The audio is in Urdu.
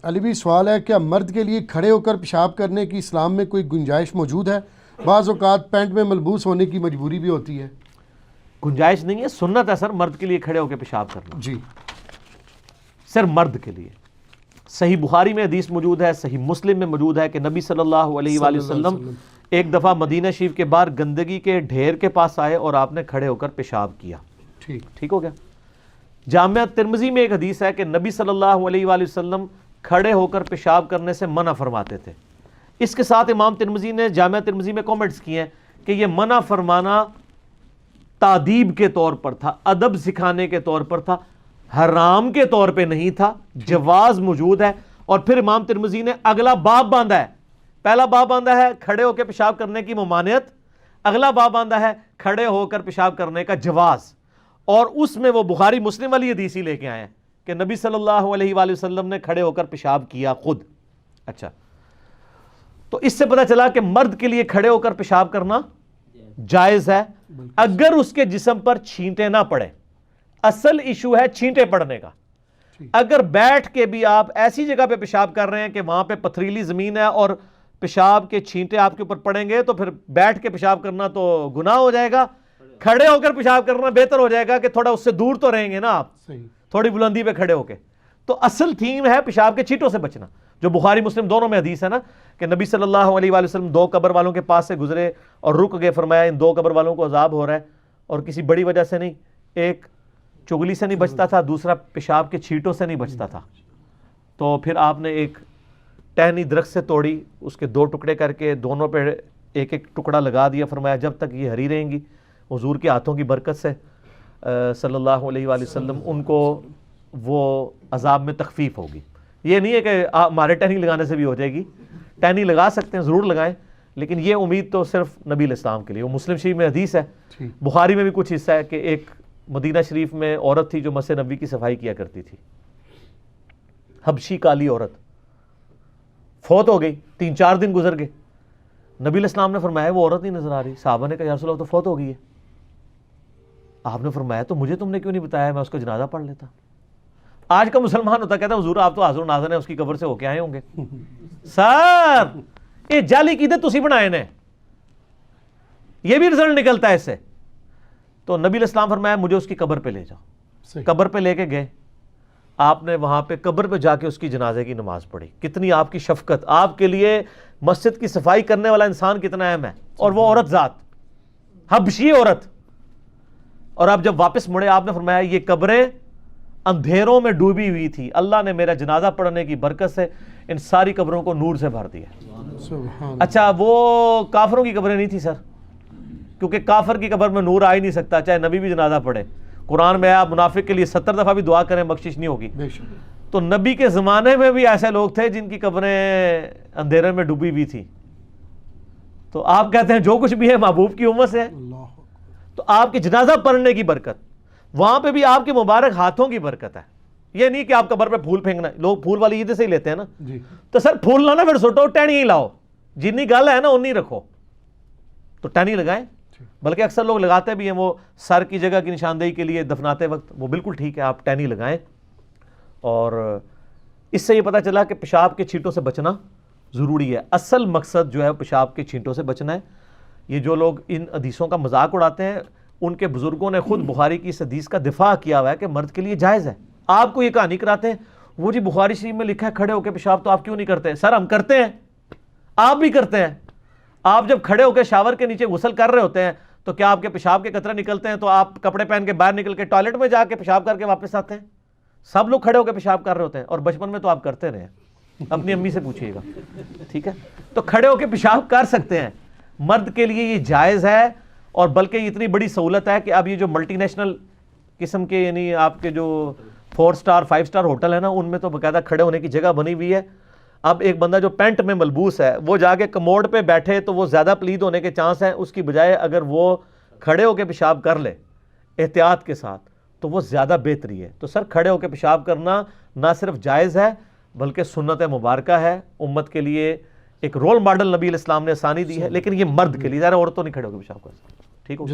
علی بھی سوال ہے، کیا مرد کے لیے کھڑے ہو کر پیشاب کرنے کی اسلام میں کوئی گنجائش موجود ہے؟ بعض اوقات پینٹ میں ملبوس ہونے کی مجبوری بھی ہوتی ہے۔ گنجائش نہیں ہے، سنت ہے سر مرد کے لیے کھڑے ہو کے پیشاب کرنا، جی سر مرد کے لیے۔ صحیح بخاری میں حدیث موجود ہے، صحیح مسلم میں موجود ہے کہ نبی صلی اللہ علیہ وآلہ وسلم ایک دفعہ مدینہ شریف کے باہر گندگی کے ڈھیر کے پاس آئے اور آپ نے کھڑے ہو کر پیشاب کیا۔ ٹھیک ہو گیا۔ جامعہ ترمذی میں ایک حدیث ہے کہ نبی صلی اللہ علیہ وآلہ وسلم کھڑے ہو کر پیشاب کرنے سے منع فرماتے تھے۔ اس کے ساتھ امام ترمذی نے جامعہ ترمذی میں کامنٹس کیے ہیں کہ یہ منع فرمانا تادیب کے طور پر تھا، ادب سکھانے کے طور پر تھا، حرام کے طور پہ نہیں تھا، جواز موجود ہے۔ اور پھر امام ترمذی نے اگلا باب باندھا ہے، پہلا باب باندھا ہے کھڑے ہو کے پیشاب کرنے کی ممانعت، اگلا باب باندھا ہے کھڑے ہو کر پیشاب کرنے کا جواز، اور اس میں وہ بخاری مسلم والی حدیث ہی لے کے آئے ہیں کہ نبی صلی اللہ علیہ وآلہ وسلم نے کھڑے ہو کر پیشاب کیا خود۔ اچھا، تو اس سے پتہ چلا کہ مرد کے لیے کھڑے ہو کر پیشاب کرنا جائز ہے اگر اس کے جسم پر چھینٹے نہ پڑے۔ اصل ایشو ہے چھینٹے پڑنے کا۔ اگر بیٹھ کے بھی آپ ایسی جگہ پہ پیشاب کر رہے ہیں کہ وہاں پہ پتھریلی زمین ہے اور پیشاب کے چھینٹے آپ کے اوپر پڑیں گے تو پھر بیٹھ کے پیشاب کرنا تو گناہ ہو جائے گا، کھڑے ہو کر پیشاب کرنا بہتر ہو جائے گا کہ تھوڑا اس سے دور تو رہیں گے نا آپ، تھوڑی بلندی پہ کھڑے ہو کے۔ تو اصل تھیم ہے پیشاب کے چھینٹوں سے بچنا، جو بخاری مسلم دونوں میں حدیث ہے نا کہ نبی صلی اللہ علیہ وآلہ وسلم دو قبر والوں کے پاس سے گزرے اور رک گئے، فرمایا ان دو قبر والوں کو عذاب ہو رہا ہے، اور کسی بڑی وجہ سے نہیں، ایک چگلی سے نہیں بچتا تھا، دوسرا پیشاب کے چھینٹوں سے نہیں بچتا تھا۔ تو پھر آپ نے ایک ٹہنی درخت سے توڑی، اس کے دو ٹکڑے کر کے دونوں پہ ایک ایک ٹکڑا لگا دیا، فرمایا جب تک یہ ہری رہیں گی حضور کے ہاتھوں کی برکت سے صلی اللہ علیہ وآلہ وسلم ان کو وہ عذاب میں تخفیف ہوگی۔ یہ نہیں ہے کہ ہمارے ٹہنی لگانے سے بھی ہو جائے گی، ٹہنی لگا سکتے ہیں، ضرور لگائیں، لیکن یہ امید تو صرف نبی علیہ السلام کے لیے۔ وہ مسلم شریف میں حدیث ہے، بخاری میں بھی کچھ حصہ ہے کہ ایک مدینہ شریف میں عورت تھی جو مسجد نبوی کی صفائی کیا کرتی تھی، حبشی کالی عورت، فوت ہو گئی، 3-4 دن گزر گئے، نبی علیہ السلام نے فرمایا وہ عورت نہیں نظر آ رہی، صحابہ نے کہا یا رسول اللہ تو فوت ہو گئی ہے۔ آپ نے فرمایا تو مجھے تم نے کیوں نہیں بتایا، میں اس کا جنازہ پڑھ لیتا۔ آج کا مسلمان ہوتا کہتا ہے حضور آپ تو حاضر و ناظر ہیں، اس کی قبر سے ہو کے آئے ہوں گے۔ سر یہ جعلی عقیدے تسی بنائے نے، یہ بھی رزلٹ نکلتا ہے اس سے۔ تو نبی علیہ السلام فرمایا مجھے اس کی قبر پہ لے جاؤ، قبر پہ لے کے گئے، آپ نے وہاں پہ قبر پہ جا کے اس کی جنازے کی نماز پڑھی۔ کتنی آپ کی شفقت، آپ کے لیے مسجد کی صفائی کرنے والا انسان کتنا اہم ہے، اور وہ عورت ذات، حبشی عورت۔ اور آپ جب واپس مڑے آپ نے فرمایا یہ قبریں اندھیروں میں ڈوبی ہوئی تھی، اللہ نے میرا جنازہ پڑھنے کی برکت سے ان ساری قبروں کو نور سے بھر دیا۔ اچھا وہ کافروں کی قبریں نہیں تھی سر، کیونکہ کافر کی قبر میں نور آ ہی نہیں سکتا چاہے نبی بھی جنازہ پڑھے۔ قرآن میں آپ منافق کے لیے 70 دفعہ بھی دعا کریں بخشش نہیں ہوگی۔ تو نبی کے زمانے میں بھی ایسے لوگ تھے جن کی قبریں اندھیرے میں ڈوبی ہوئی تھی، تو آپ کہتے ہیں جو کچھ بھی ہے محبوب کی امت سے ہے۔ تو آپ کی جنازہ پڑھنے کی برکت، وہاں پہ بھی آپ کے مبارک ہاتھوں کی برکت ہے۔ یہ نہیں کہ آپ قبر پہ پھول پھینکنا، لوگ پھول والی عید سے ہی لیتے ہیں نا، تو سر پھول لانا پھر سٹو ٹہنی ہی لاؤ، جتنی گل ہے نا انی رکھو، تو ٹہنی لگائیں۔ بلکہ اکثر لوگ لگاتے بھی ہیں وہ سر کی جگہ کی نشاندہی کے لیے دفناتے وقت، وہ بالکل ٹھیک ہے، آپ ٹہنی لگائیں۔ اور اس سے یہ پتہ چلا کہ پیشاب کے چھینٹوں سے بچنا ضروری ہے۔ اصل مقصد جو ہے پیشاب کے چھینٹوں سے بچنا ہے۔ یہ جو لوگ ان حدیثوں کا مذاق اڑاتے ہیں، ان کے بزرگوں نے خود بخاری کی اس حدیث کا دفاع کیا ہوا ہے کہ مرد کے لیے جائز ہے۔ آپ کو یہ کہانی کراتے ہیں وہ جی بخاری شریف میں لکھا ہے کھڑے ہو کے پیشاب، تو آپ کیوں نہیں کرتے؟ سر ہم کرتے ہیں، آپ بھی کرتے ہیں۔ آپ جب کھڑے ہو کے شاور کے نیچے غسل کر رہے ہوتے ہیں تو کیا آپ کے پیشاب کے قطرے نکلتے ہیں تو آپ کپڑے پہن کے باہر نکل کے ٹوائلٹ میں جا کے پیشاب کر کے واپس آتے ہیں؟ سب لوگ کھڑے ہو کے پیشاب کر رہے ہوتے ہیں، اور بچپن میں تو آپ کرتے رہے ہیں، اپنی امی سے پوچھئے گا، ٹھیک ہے؟ تو کھڑے ہو کے پیشاب کر سکتے ہیں، مرد کے لیے یہ جائز ہے۔ اور بلکہ یہ اتنی بڑی سہولت ہے کہ اب یہ جو ملٹی نیشنل قسم کے یعنی آپ کے جو 4 سٹار 5 سٹار ہوٹل ہے نا، ان میں تو باقاعدہ کھڑے ہونے کی جگہ بنی ہوئی ہے۔ اب ایک بندہ جو پینٹ میں ملبوس ہے وہ جا کے کموڈ پہ بیٹھے تو وہ زیادہ پلید ہونے کے چانس ہیں، اس کی بجائے اگر وہ کھڑے ہو کے پیشاب کر لے احتیاط کے ساتھ تو وہ زیادہ بہتری ہے۔ تو سر کھڑے ہو کے پیشاب کرنا نہ صرف جائز ہے بلکہ سنت مبارکہ ہے، امت کے لیے ایک رول ماڈل نبی علیہ السلام نے آسانی دی ہے، لیکن یہ مرد کے لیے، ذرا عورتوں نہیں کھڑے ہو کے پیشاب کر سکتے۔ ٹھیک ہو؟